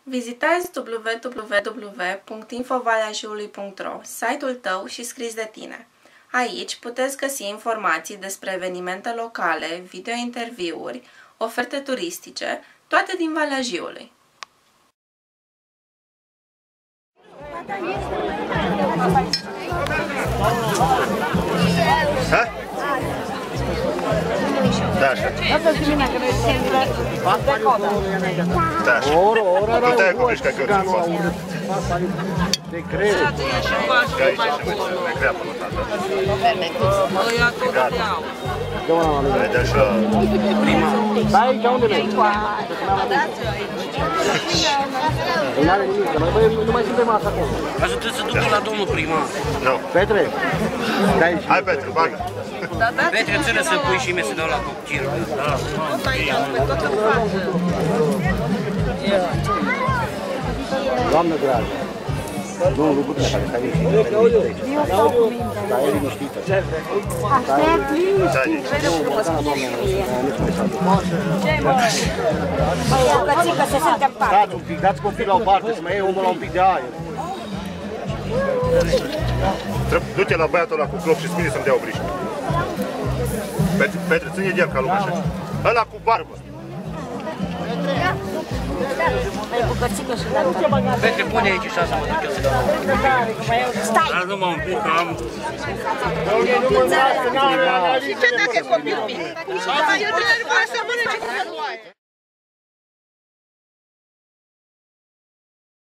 Vizitează www.infovaleajiului.ro, site-ul tău și scris de tine. Aici puteți găsi informații despre evenimente locale, video-interviuri, oferte turistice, toate din Valea Jiului. Ha? Da, așa. Da, așa. Nu te-ai acoperiști ca cărți în față. De greu. Că aici așa mai grea până tata. Gata. Vede așa. Da, aici unde mergi? Nu are nimic, nu mai suntem asta acolo. Așa trebuie să ducă la domnul primar. Nu. Petre? Hai, Petre, bagă. Petre, ține să pui și mie să dau la copchirul. Doamnă dragă, nu, nu putem care stai liniștită. Dar e liniștită. Dați un pic, dați copilul la o parte, să mai iei omul la un pic de aer. Du-te la băiatul ăla cu clop și spune să-mi dea o brișcă. Petre, ține de el ca lumea așa. Ăla cu barbă. Petre, pune aici și asta mă duc eu să dau la copchirul. Stai! Dar numai un pic, că am... Ce dacă e copil mic? Eu trebuie să mănânce cu